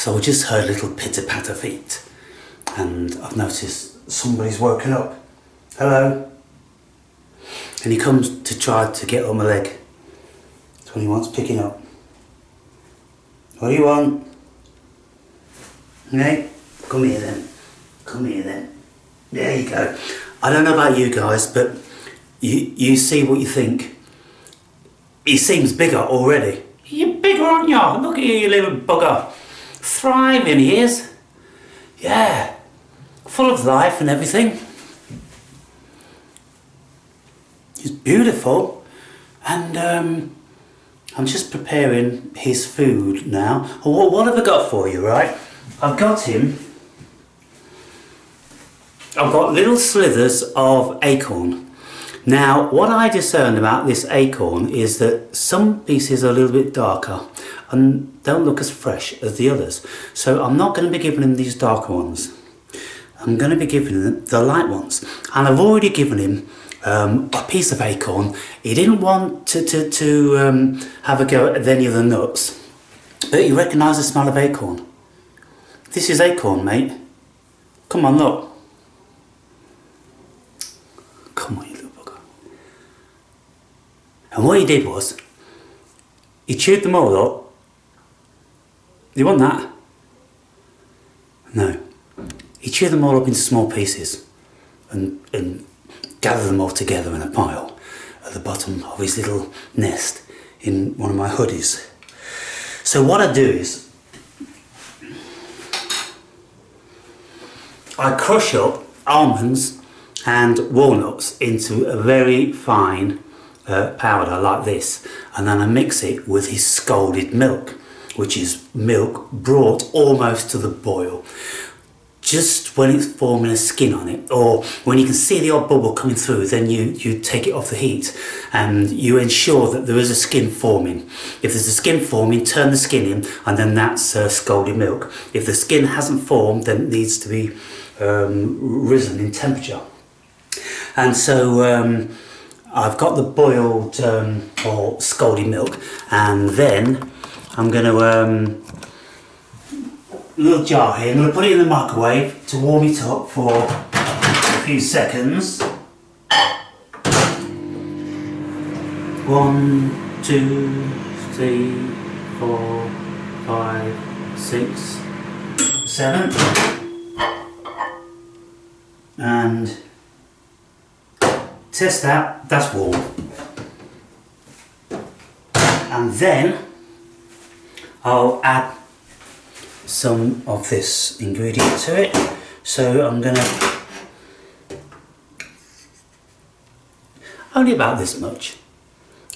So I just heard a little pitter-patter feet, and I've noticed somebody's woken up. Hello? And he comes to try to get on my leg. That's what he wants picking up. What do you want? Hey, come here then. Come here then. There you go. I don't know about you guys, but you see what you think. He seems bigger already. You're bigger, aren't you? Look at you little bugger. Thriving he is. Yeah. Full of life and everything. He's beautiful. And I'm just preparing his food now. What have I got for you, right? I've got little slithers of acorn. Now, what I discerned about this acorn is that some pieces are a little bit darker and don't look as fresh as the others. So I'm not going to be giving him these darker ones. I'm going to be giving him the light ones. And I've already given him a piece of acorn. He didn't want to have a go at any of the nuts, but he recognised the smell of acorn. This is acorn, mate. Come on, look. Come on, you little bugger. And what he did was, he chewed them all up. You want that? No. He chewed them all up into small pieces and gathered them all together in a pile at the bottom of his little nest in one of my hoodies. So what I do is, I crush up almonds and walnuts into a very fine powder like this, and then I mix it with his scalded milk, which is milk brought almost to the boil. Just when it's forming a skin on it, or when you can see the odd bubble coming through, then you take it off the heat and you ensure that there is a skin forming. If there's a skin forming, turn the skin in, and then that's scalded milk. If the skin hasn't formed, then it needs to be risen in temperature. And so I've got the boiled or scalded milk, and then I'm going to little jar here. I'm going to put it in the microwave to warm it up for a few seconds. 1, 2, 3, 4, 5, 6, 7, and test that. That's warm. And then I'll add some of this ingredient to it. So I'm gonna only about this much,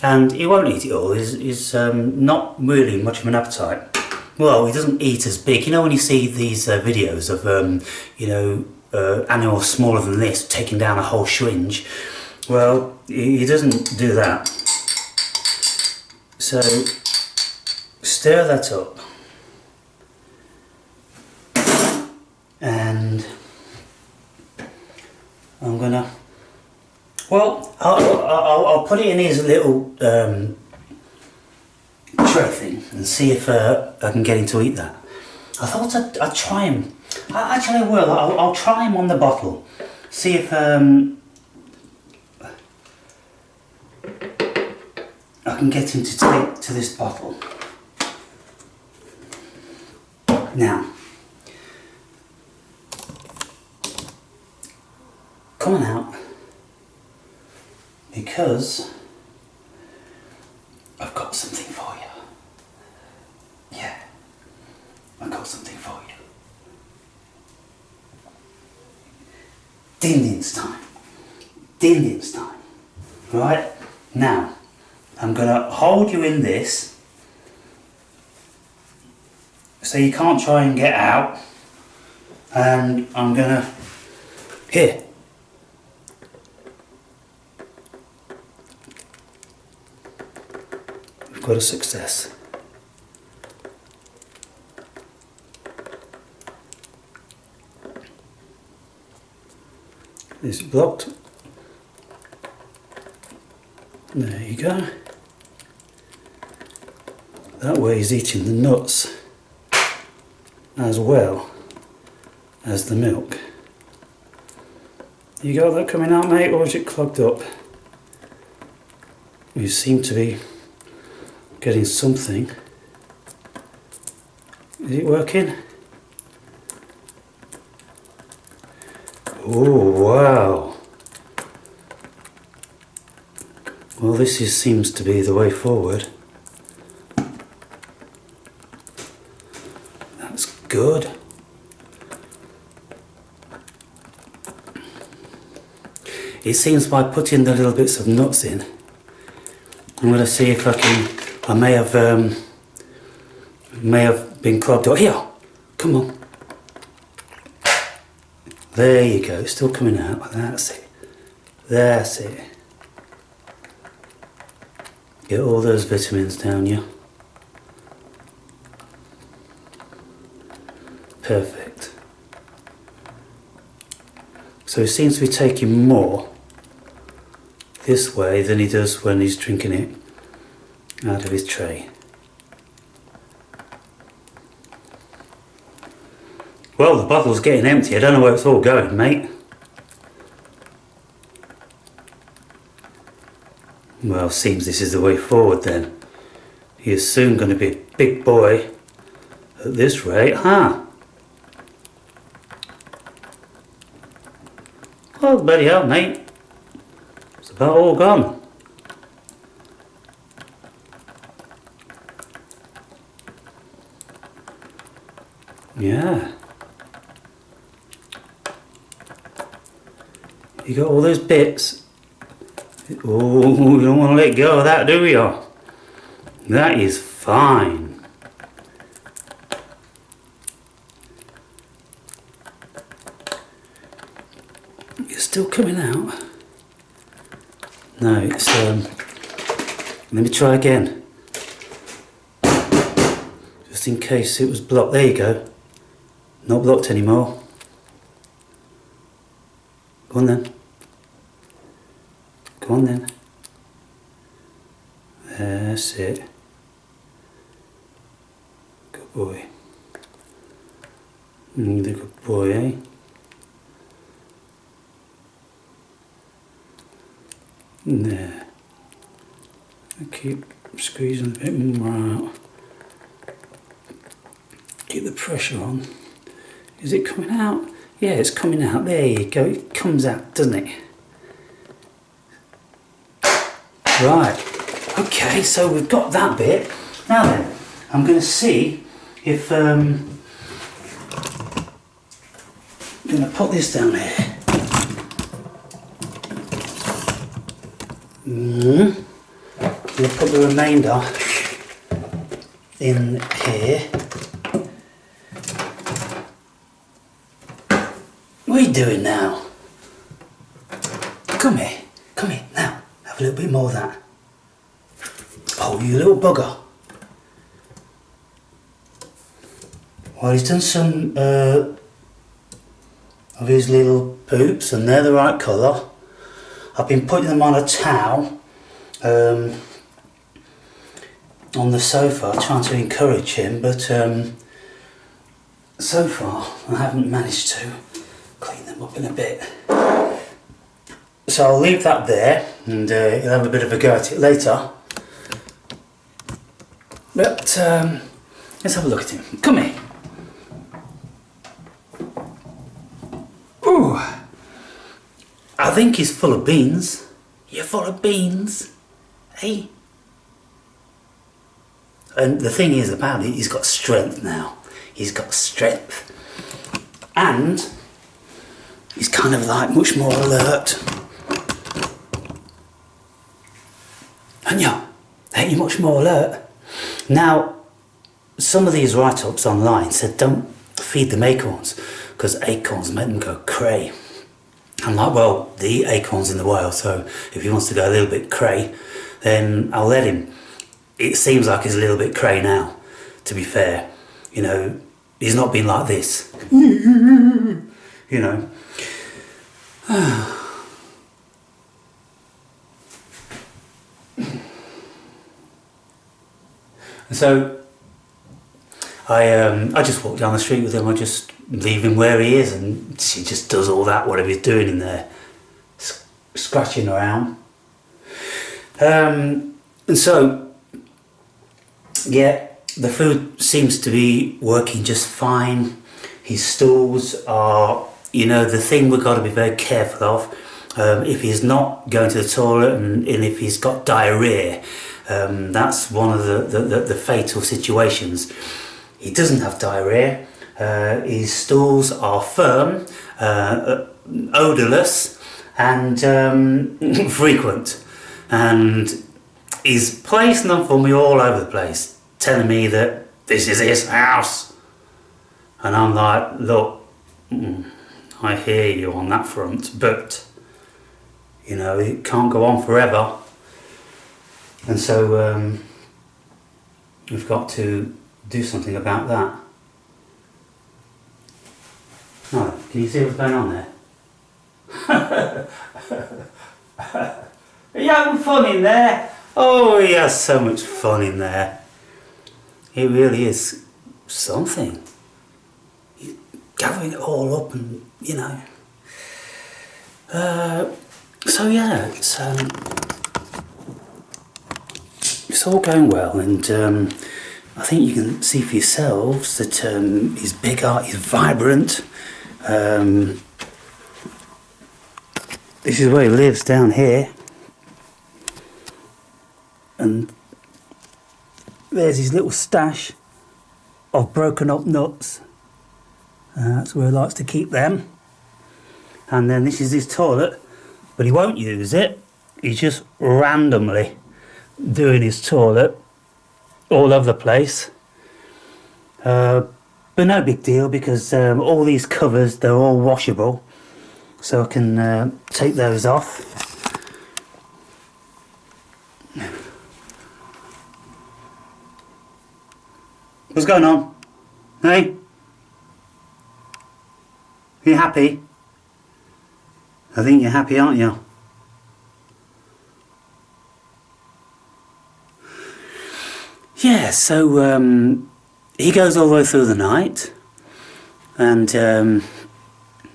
and he won't eat it all. He's not really much of an appetite. Well, he doesn't eat as big. You know when you see these videos of animals smaller than this taking down a whole syringe? Well, he doesn't do that. So stir that up. And I'm gonna, well, I'll put it in his little tray thing and see if I can get him to eat that. I thought I'd try him. Actually, I will. I'll try him on the bottle. See if I can get him to take to this bottle. Now, come on out, because I've got something for you. Yeah, I've got something for you. Din-din's time. Din-din's time. Right, now I'm going to hold you in this so you can't try and get out, and I'm going to, here. Got a success. It's blocked. There you go. That way he's eating the nuts. as well as the milk. You got that coming out, mate, or is it clogged up? You seem to be getting something. Is it working? Oh, wow. Well, seems to be the way forward. That's good. It seems by putting the little bits of nuts in, I'm going to see if I can. I may have been clogged up. Here, come on. There you go. It's still coming out. That's it. That's it. Get all those vitamins down you. Perfect. So he seems to be taking more this way than he does when he's drinking it out of his tray. Well, the bottle's getting empty. I don't know where it's all going, mate. Well, seems this is the way forward then. He is soon going to be a big boy at this rate, huh? Well, bloody hell, mate. It's about all gone. Yeah. You got all those bits. Oh, you don't want to let go of that, do you? That is fine. It's still coming out. No, it's let me try again. Just in case it was blocked. There you go. Not blocked anymore. Go on then. Go on then. That's it. Good boy. The good boy, eh? There. I keep squeezing a bit more out. Keep the pressure on. Is it coming out? Yeah, it's coming out. There you go. It comes out, doesn't it? Right. Okay, so we've got that bit. Now then, I'm going to see if I'm going to put this down here. I'm going to put the remainder in here. What are you doing now? Come here now, have a little bit more of that. Oh, you little bugger. Well, he's done some of his little poops and they're the right colour. I've been putting them on a towel on the sofa, trying to encourage him, but so far I haven't managed to clean them up in a bit. So I'll leave that there and he'll have a bit of a go at it later. But let's have a look at him. Come here. Ooh. I think he's full of beans. You're full of beans, hey? And the thing is about it, he's got strength now. He's got strength. And he's kind of like much more alert. And yeah, ain't you much more alert? Now, some of these write-ups online said don't feed them acorns because acorns make them go cray. I'm like, well, they eat acorns in the wild, so if he wants to go a little bit cray, then I'll let him. It seems like he's a little bit cray now, to be fair. You know, he's not been like this. You know. So, I just walk down the street with him. I just leave him where he is, and he just does all that, whatever he's doing in there, scratching around. And so, yeah, the food seems to be working just fine. His stools are, you know, the thing we've got to be very careful of. If he's not going to the toilet and if he's got diarrhea, that's one of the fatal situations. He doesn't have diarrhea. His stools are firm, odourless, and frequent. And he's placing them for me all over the place, telling me that this is his house. And I'm like, look, I hear you on that front, but, you know, it can't go on forever. And so we've got to do something about that. Oh, can you see what's going on there? Are you having fun in there? Oh, he has so much fun in there. It really is something. He's gathering it all up and, you know. So yeah, it's all going well, and I think you can see for yourselves that he's bigger, he's vibrant. This is where he lives, down here, and there's his little stash of broken up nuts. That's where he likes to keep them. And then this is his toilet, but he won't use it. He's just randomly doing his toilet all over the place. But no big deal, because all these covers, they're all washable, so I can take those off. What's going on? Hey? Are you happy? I think you're happy, aren't you? Yeah, so he goes all the way through the night, and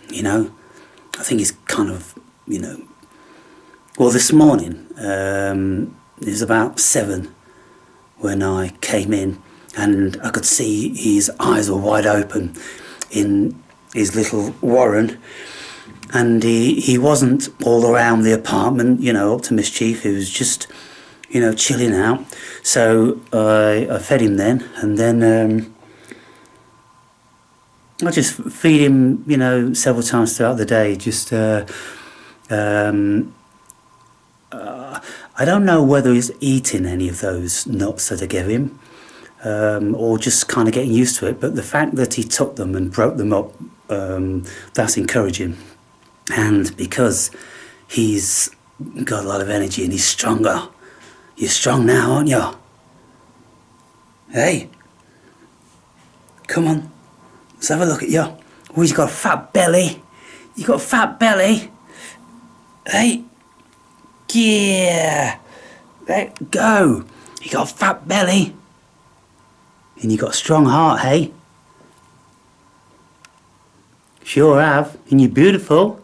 you know, I think he's kind of, you know, well, this morning it was about 7 when I came in, and I could see his eyes were wide open in his little warren, and he wasn't all around the apartment, you know, up to mischief. He was just, you know, chilling out. So I fed him then, and then I just feed him, you know, several times throughout the day. Just I don't know whether he's eating any of those nuts that I gave him, or just kind of getting used to it. But the fact that he took them and broke them up, that's encouraging. And because he's got a lot of energy and he's stronger. You're strong now, aren't you? Hey, come on, let's have a look at you. Oh, you've got a fat belly. You've got a fat belly. Hey, yeah, let go. You got a fat belly. And you got a strong heart, hey? Sure have, and you're beautiful.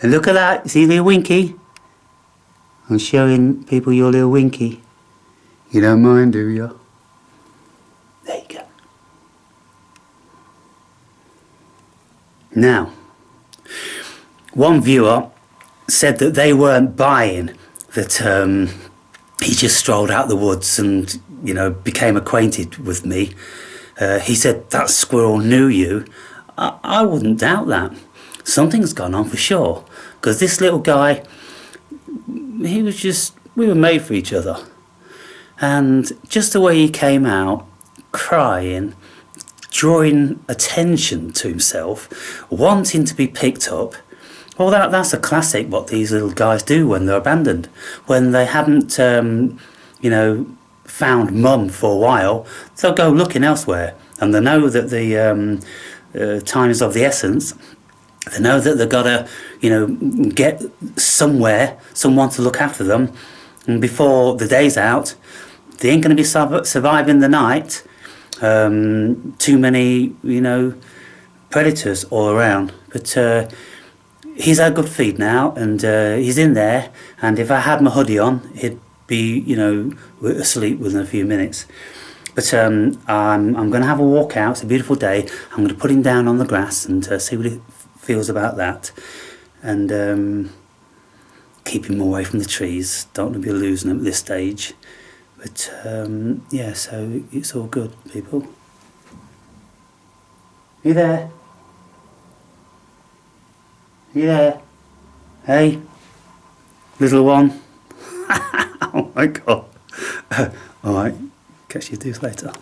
And look at that, see the winky? I'm showing people your little winky. You don't mind, do you? There you go. Now, one viewer said that they weren't buying that he just strolled out the woods and, you know, became acquainted with me. He said that squirrel knew you. I wouldn't doubt that. Something's gone on for sure, because this little guy, he was just, we were made for each other. And just the way he came out, crying, drawing attention to himself, wanting to be picked up, well, that's a classic what these little guys do when they're abandoned. When they haven't, you know, found mum for a while, they'll go looking elsewhere. And they know that the time is of the essence. They know that they've got to, you know, get somewhere, someone to look after them. And before the day's out, they ain't going to be surviving the night. too many, you know, predators all around. But he's had good feed now, and he's in there, and if I had my hoodie on, he'd be, you know, asleep within a few minutes. But I'm going to have a walk out. It's a beautiful day. I'm going to put him down on the grass and see what he feels about that, and keep him away from the trees. Don't want to be losing him at this stage. But yeah, so it's all good, people. You there? You there? Hey, little one. Oh my God. All right, catch you later.